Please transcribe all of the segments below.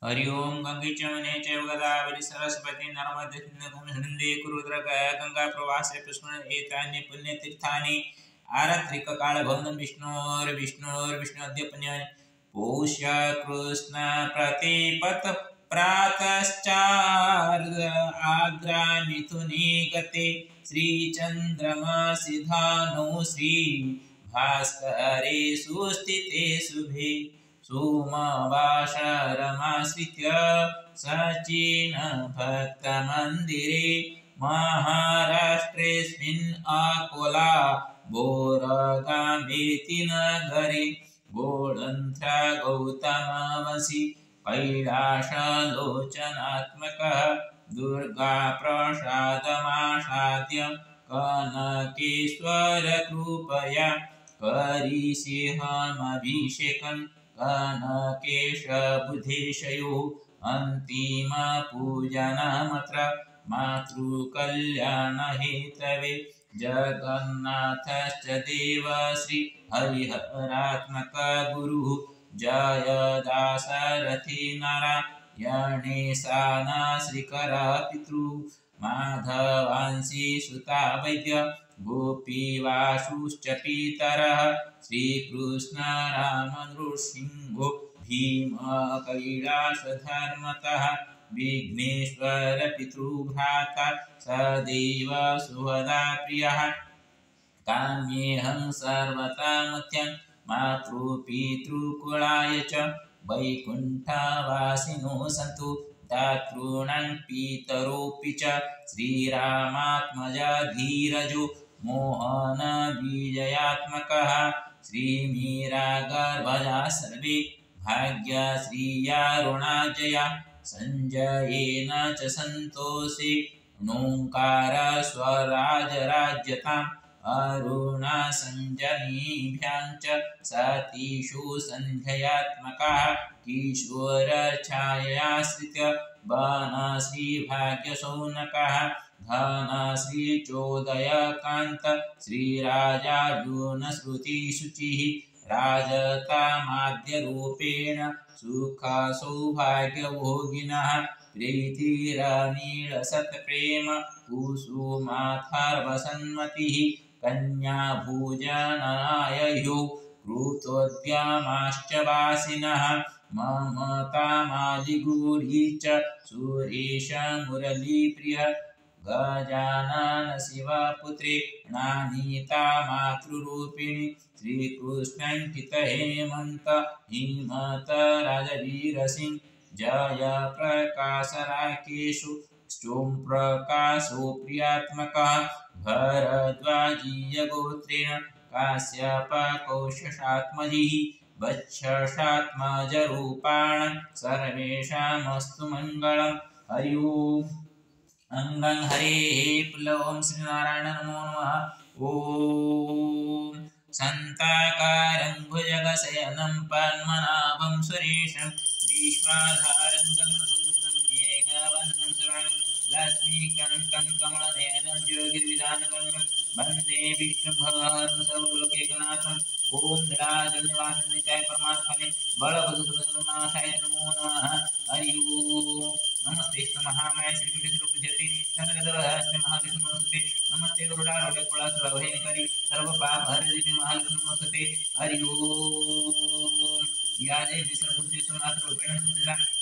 हरि ओम गंगे च यमुने चैव गोदावरी सरस्वती नर्मदे सिन्धु कुरुद्रका गंगा प्रवासे पुष्करण एतानि पुण्यतीर्थानि आरत्रिक कालभवनं विष्णोर्विष्णोर्विष्णोद्य पुण्य पौष्य कृष्ण प्रतिपत प्रातश्चार्ध आद्रा मिथुने गते श्रीचन्द्रमासि धानो श्री भास्करे सुस्थिते शुभे सोमवासरमाश्रित्य सचिन भक्तमन्दिरे महाराष्ट्रेऽस्मिन् अकोला बोरगामेति नगरे गोळन्त्रा गौतमवंशी कैलासलोचनात्मकः दुर्गाप्रसादमासाद्य कनकेश्वरकृपया करिष्येऽहमभिषेकम् कनकेशबुधेशयोः अन्तिमपूजनमत्र मातृकल्याणहेतवे जगन्नाथश्च देवश्री हरिहरात्मकगुरुः जयदाशरथी नारायणेशान श्रीकरः पितृः माधवांशी सुता वैद्य गोपीवासुश्च पितरः श्रीकृष्ण राम नृसिंहो भीम कैलासधर्मतः विघ्नेश्वर पितृभ्राता सदैव सुहृदा प्रियः काम्येऽहं सर्वथा मत्यं मातृपितृकुलाय च वैकुण्ठवासिनो सन्तु दातॄणां पितरोऽपि च श्रीरामात्मजा धीरजो मोहन विजयात्मकः श्रीमीरागर्भजा सर्वे भाग्यश्रीयारुणाजया सञ्जयेन च सन्तोषे ॐकार स्वराजराज्यताम् अरुणसञ्जनीभ्यां च सतीषु सन्ध्ययात्मकः किशोरछायाश्रित्य वनश्रीभाग्यशौनकः धनश्रीचोदयकान्त श्रीराजार्जुनश्रुतिशुचिः राजतामाद्यरूपेण सुखसौभाग्यभोगिनः प्रीतिरनीलसत्प्रेम कुसुमाथर्वसन्मतिः कन्याभुजनाययो कृतोद्यमाश्च वासिनः ममतामालिगूढी च सुरेश मुरलीप्रिय गजानन शिवपुत्रे नानीता मातृरूपिणी श्रीकृष्णाङ्कित हेमन्त हिमत राजवीरसिंह जय प्रकाश राकेशु स्तोम प्रकाशो प्रियात्मकः भरद्वाजीय गोत्रेण काश्यप कौशशात्मजिः वत्सशात्मजरूपाण सर्वेषामस्तु मङ्गलम् हरि ओम् अंगं हरेः प्लवं श्रीनारायण नमो नमः ॐ शान्ताकारं भुजगशयनं पद्मनाभं सुरेशं विश्वाधारं गगनसदृशं मेघवर्णं शुभांगं लक्ष्मीकान्तं कमलनयनं योगिर्विधानगम्यं वन्दे विष्णुं भगवान् सर्वलोकैकनाथम् ॐ निराजन्यवासं नित्याय परमात्मने बलभद्रनाथाय नमो नमः हरि ओम् नमस्ते महामाया श्रीपीठेश्वरपूज्यते चन्द्रगदहस्ते महाविष्णु नमस्ते नमस्ते गरुडारूढे कुलासुरभयङ्करि सर्वपापहरदिने महालक्ष्मी नमस्ते हरि ओम् या देवी सर्वभूतेषु मातृरूपेण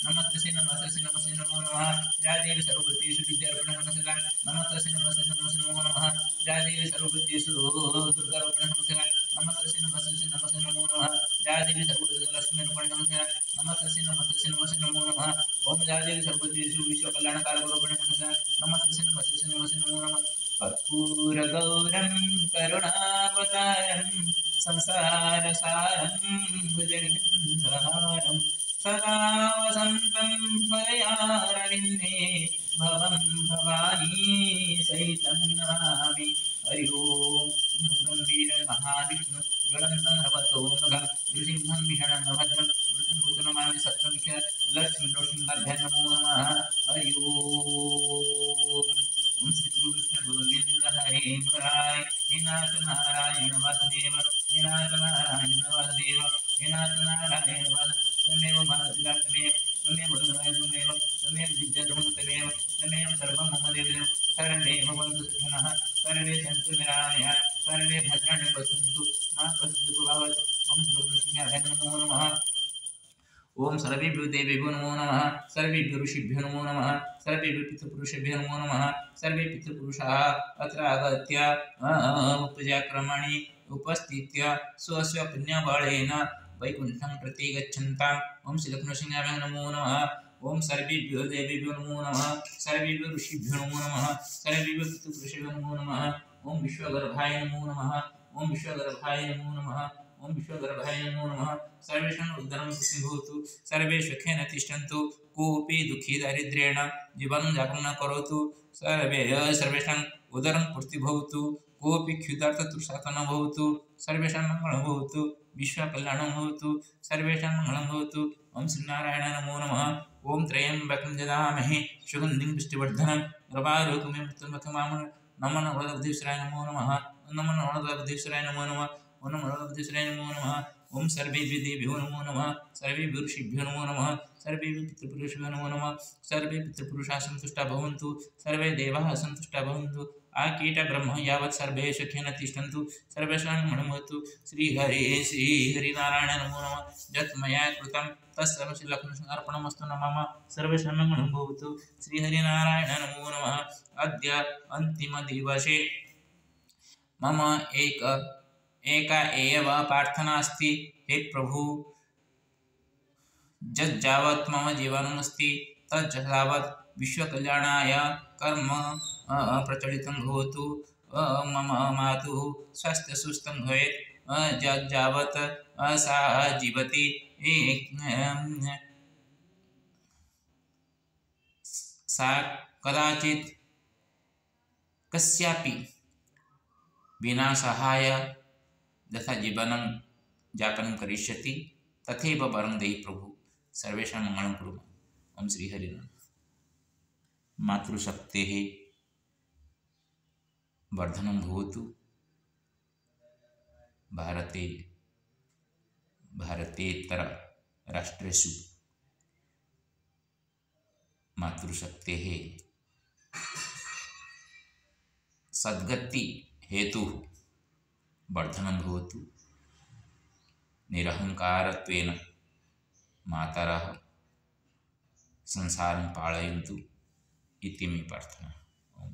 नमस्ते नमस्ते नमो नमः या देवी सर्वभूतेषु विद्यारूपेण नमस्ते नमस्ते नमो नमः या देवी सर्वभूतेषु दुर्गारूपेण नमस्ते नमस्ते नमो नमः या देवी सर्वभूतेषु लक्ष्मीरूपेण नमस्ते नमस्ते नमो नमः ओम या देवी सर्वभूतेषु विश्वकल्याणकारकरूपेण नमस्ते नमो नमः कर्पूरगौरं करुणावतारं संसारसारं भुजगेन्द्रहारं सदा वसन्तं हृदयारविन्दे भवं भवानी सहितं नमामि हरि ओम् उग्रं वीरं महाविष्णु ज्वलन्तं नभतोमुखं नृसिंहं विषणं भद्रं मृत्युनमामि सप्तमिष लक्ष्मीनृसिंहाभ्यां नमो नमः हरि ओम् ओम श्री कृष्ण गोविंद हरे मुरारी हे नाथ नारायण वासुदेव हे नाथ नारायण वासुदेव हे नाथ नारायण वासुदेव त्वमेव माता त्वमेव सर्वं मम देवदेव सर्वे भवन्तु सुखिनः सर्वे सन्तु निरामयाः सर्वे भद्राणि पश्यन्तु मा कश्चित् भवेत् ॐ श्रीकृष्णाय नमो नमः ओम सर्वेभ्यो देवेभ्यो नमो नमः सर्वेभ्यो ऋषिभ्यो नमो नमः सर्वेभ्यो पितृपुरुषेभ्यो नमो नमः सर्वे पितृपुरुषाः अत्र आगत्य पूजाक्रमाणि उपस्थित्य स्वस्य पुण्यबलेन वैकुण्ठं प्रति गच्छन्ताम् ओम श्रीलक्ष्मीनृसिंहाय नमो नमः ओम सर्वेभ्यो देवेभ्यो नमो नमः सर्वेभ्यो ऋषिभ्यो नमो नमः सर्वेभ्यो पितृपुरुषेभ्यो नमो नमः ओम विश्वगर्भाय नमो नमः ओम विश्वगर्भाय नमो नमः ओम विश्वगर्भाय नमो नमः सर्वेषां उदरं भवतु सर्वे सुखेन तिष्ठन्तु कोऽपि दुःखी दारिद्र्येण जीवनं यापनं न करोतु सर्वेषां उदरं पूर्ति भवतु कोऽपि क्षुधार्ततृषार्तः न भवतु सर्वेषां मङ्गलं भवतु विश्वकल्याणं भवतु सर्वेषां मङ्गलं भवतु ओम श्रीनारायणाय नमो नमः ओम त्र्यम्बकं यजामहे सुगन्धिं पुष्टिवर्धनं उर्वारुकमिव मृत्युंजयं नमो नमः नमो नमः नमो नमः नमो नमः ओम नमो नमः ओम सर्वेभ्यो देवेभ्यो नमो नमः सर्वेभ्यो ऋषिभ्यो नमो नमः सर्वेभ्यो पितृपुरुषेभ्यो नमो नमः सर्वे पितृपुरुषाः सन्तुष्टाः भवन्तु सर्वे देवाः सन्तुष्टाः भवन्तु आकीट ब्रह्म यावत् सर्वे सुखेन तिष्ठन्तु सर्वेषां मङ्गलं भवतु श्रीहरिनारायण नमो नमः यत् मया कृतं तत्सर्वं श्रीलक्ष्मीनृसिंहार्पणमस्तु नमः सर्वेषां मङ्गलं भवतु श्रीहरिनारायण नमो नमः अद्य अन्तिमदिवसे मम एका एव प्रार्थना अस्ति हे प्रभु यज्जावत् मम जीवनमस्ति तज्जावत् विश्वकल्याणाय कर्म प्रचलितं भवतु मम मातुः स्वास्थ्यसुस्थं भवेत् यज्जावत् सा जीवति सा कदाचित् कस्यापि विना सहाय यथा जीवनं यापनं करिष्यति तथैव वरं देहि प्रभु सर्वेषां मङ्गलं कुरु ओम श्रीहरि मातृशक्तेः वर्धनं भवतु भारतेतर राष्ट्रेषु मातृशक्तेः सद्गति हेतुः वर्धनं भवतु निरहंकारत्वेन मातरः संसारं पालयन्तु इति मे प्रार्थना ओम